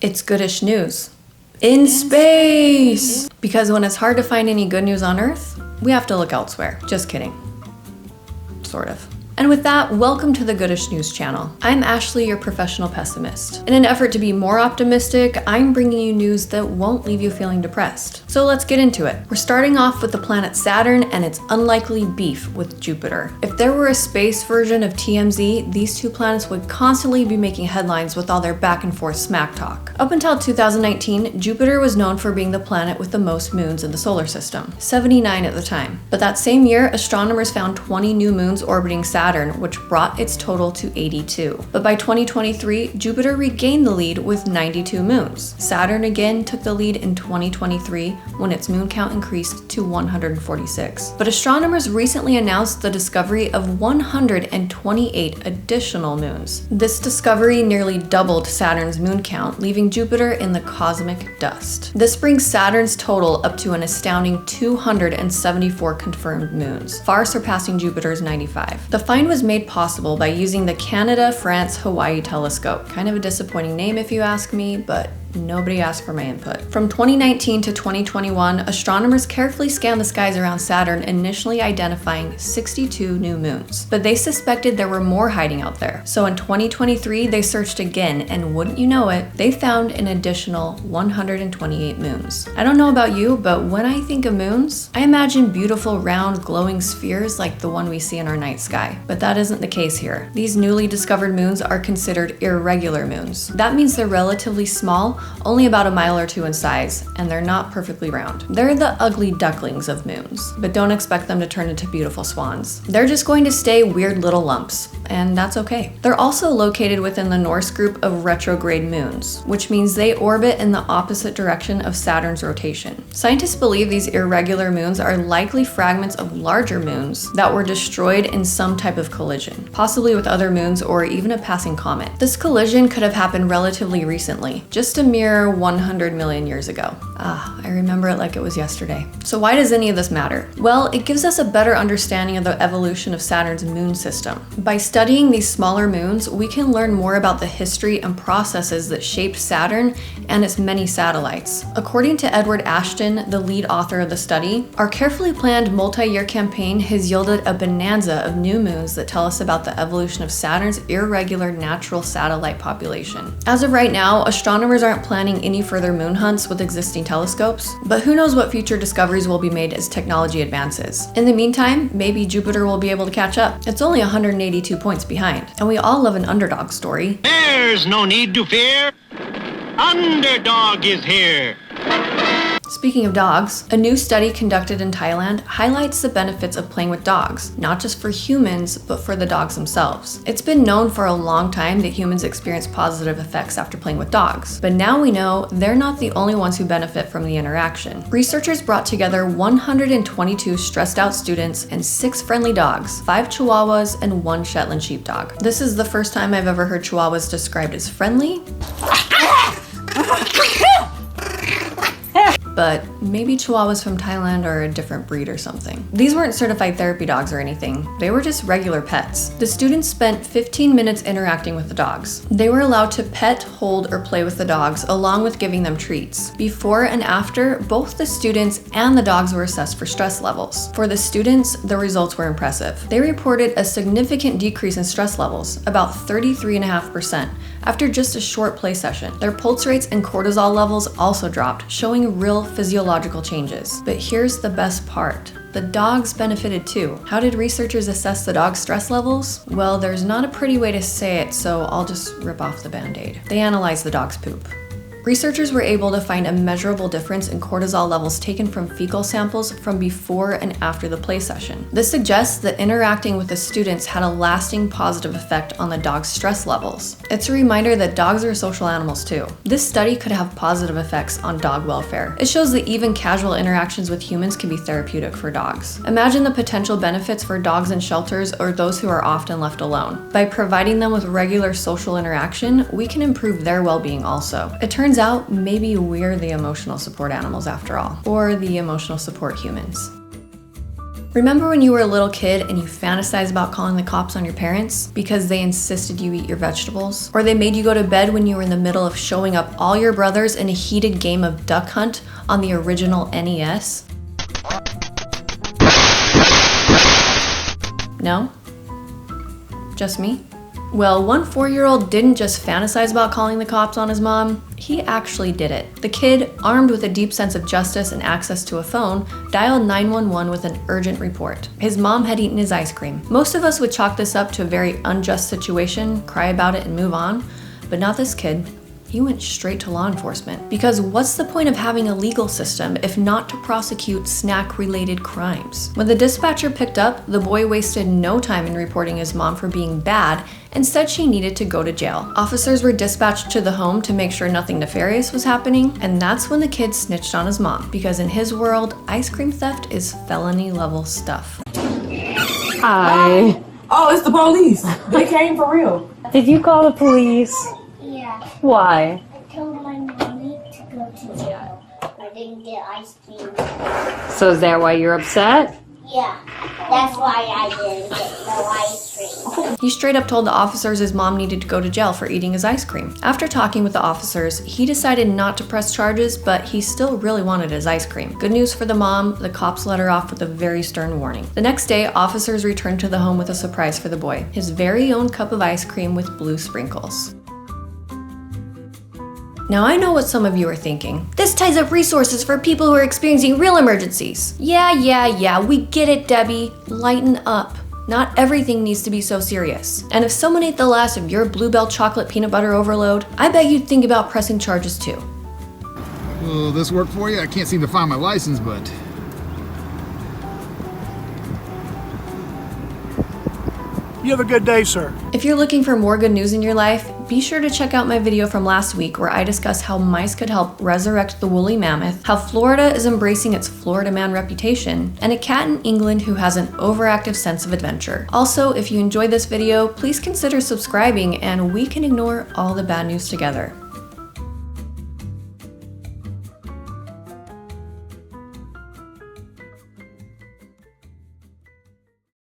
It's Goodish news. In space! Because when it's hard to find any good news on Earth, we have to look elsewhere. Just kidding. Sort of. And with that, welcome to the Goodish News channel. I'm Ashley, your professional pessimist. In an effort to be more optimistic, I'm bringing you news that won't leave you feeling depressed. So let's get into it. We're starting off with the planet Saturn and its unlikely beef with Jupiter. If there were a space version of TMZ, these two planets would constantly be making headlines with all their back and forth smack talk. Up until 2019, Jupiter was known for being the planet with the most moons in the solar system, 79 at the time. But that same year, astronomers found 20 new moons orbiting Saturn, which brought its total to 82. But by 2023, Jupiter regained the lead with 92 moons. Saturn again took the lead in 2023 when its moon count increased to 146. But astronomers recently announced the discovery of 128 additional moons. This discovery nearly doubled Saturn's moon count, leaving Jupiter in the cosmic dust. This brings Saturn's total up to an astounding 274 confirmed moons, far surpassing Jupiter's 95. The find was made possible by using the Canada-France-Hawaii telescope. Kind of a disappointing name if you ask me, but nobody asked for my input. From 2019 to 2021, astronomers carefully scanned the skies around Saturn, initially identifying 62 new moons. But they suspected there were more hiding out there. So in 2023, they searched again, and wouldn't you know it, they found an additional 128 moons. I don't know about you, but when I think of moons, I imagine beautiful, round, glowing spheres like the one we see in our night sky. But that isn't the case here. These newly discovered moons are considered irregular moons. That means they're relatively small, only about a mile or two in size, and they're not perfectly round. They're the ugly ducklings of moons, but don't expect them to turn into beautiful swans. They're just going to stay weird little lumps, and that's okay. They're also located within the Norse group of retrograde moons, which means they orbit in the opposite direction of Saturn's rotation. Scientists believe these irregular moons are likely fragments of larger moons that were destroyed in some type of collision, possibly with other moons or even a passing comet. This collision could have happened relatively recently, just a mere 100 million years ago. I remember it like it was yesterday. So why does any of this matter? Well, it gives us a better understanding of the evolution of Saturn's moon system. By studying these smaller moons, we can learn more about the history and processes that shaped Saturn and its many satellites. According to Edward Ashton, the lead author of the study, our carefully planned multi-year campaign has yielded a bonanza of new moons that tell us about the evolution of Saturn's irregular natural satellite population. As of right now, astronomers aren't planning any further moon hunts with existing telescopes, but who knows what future discoveries will be made as technology advances. In the meantime, maybe Jupiter will be able to catch up. It's only 182 points behind, and we all love an underdog story. There's no need to fear. Underdog is here. Speaking of dogs, a new study conducted in Thailand highlights the benefits of playing with dogs, not just for humans, but for the dogs themselves. It's been known for a long time that humans experience positive effects after playing with dogs, but now we know they're not the only ones who benefit from the interaction. Researchers brought together 122 stressed out students and 6 friendly dogs, 5 Chihuahuas and 1 Shetland sheepdog. This is the first time I've ever heard Chihuahuas described as friendly. But maybe Chihuahuas from Thailand are a different breed or something. These weren't certified therapy dogs or anything. They were just regular pets. The students spent 15 minutes interacting with the dogs. They were allowed to pet, hold, or play with the dogs, along with giving them treats. Before and after, both the students and the dogs were assessed for stress levels. For the students, the results were impressive. They reported a significant decrease in stress levels, about 33.5%, after just a short play session. Their pulse rates and cortisol levels also dropped, showing real physiological changes. But here's the best part. The dogs benefited too. How did researchers assess the dog's stress levels? Well, there's not a pretty way to say it, so I'll just rip off the band-aid. They analyzed the dog's poop. Researchers were able to find a measurable difference in cortisol levels taken from fecal samples from before and after the play session. This suggests that interacting with the students had a lasting positive effect on the dog's stress levels. It's a reminder that dogs are social animals too. This study could have positive effects on dog welfare. It shows that even casual interactions with humans can be therapeutic for dogs. Imagine the potential benefits for dogs in shelters or those who are often left alone. By providing them with regular social interaction, we can improve their well-being also. It turns out maybe we're the emotional support animals after all, or the emotional support humans. Remember when you were a little kid and you fantasized about calling the cops on your parents because they insisted you eat your vegetables? Or they made you go to bed when you were in the middle of showing up all your brothers in a heated game of Duck Hunt on the original NES? No? Just me? Well, one 4-year-old didn't just fantasize about calling the cops on his mom, he actually did it. The kid, armed with a deep sense of justice and access to a phone, dialed 911 with an urgent report. His mom had eaten his ice cream. Most of us would chalk this up to a very unjust situation, cry about it and move on, but not this kid. He went straight to law enforcement. Because what's the point of having a legal system if not to prosecute snack-related crimes? When the dispatcher picked up, the boy wasted no time in reporting his mom for being bad and said she needed to go to jail. Officers were dispatched to the home to make sure nothing nefarious was happening, and that's when the kid snitched on his mom, because in his world, ice cream theft is felony-level stuff. Hi. Oh, it's the police. They came for real. Did you call the police? Yeah, Why? I told my mommy to go to jail. I didn't get ice cream. So is that why you're upset? Yeah, that's why I didn't get no ice cream. He straight up told the officers his mom needed to go to jail for eating his ice cream. After talking with the officers, he decided not to press charges, but he still really wanted his ice cream. Good news for the mom, the cops let her off with a very stern warning. The next day, officers returned to the home with a surprise for the boy, his very own cup of ice cream with blue sprinkles. Now I know what some of you are thinking. This ties up resources for people who are experiencing real emergencies. Yeah, we get it, Debbie. Lighten up. Not everything needs to be so serious. And if someone ate the last of your Bluebell chocolate peanut butter overload, I bet you'd think about pressing charges too. Will this work for you? I can't seem to find my license, but... You have a good day, sir. If you're looking for more good news in your life, be sure to check out my video from last week where I discuss how mice could help resurrect the woolly mammoth, how Florida is embracing its Florida man reputation, and a cat in England who has an overactive sense of adventure. Also, if you enjoyed this video, please consider subscribing and we can ignore all the bad news together.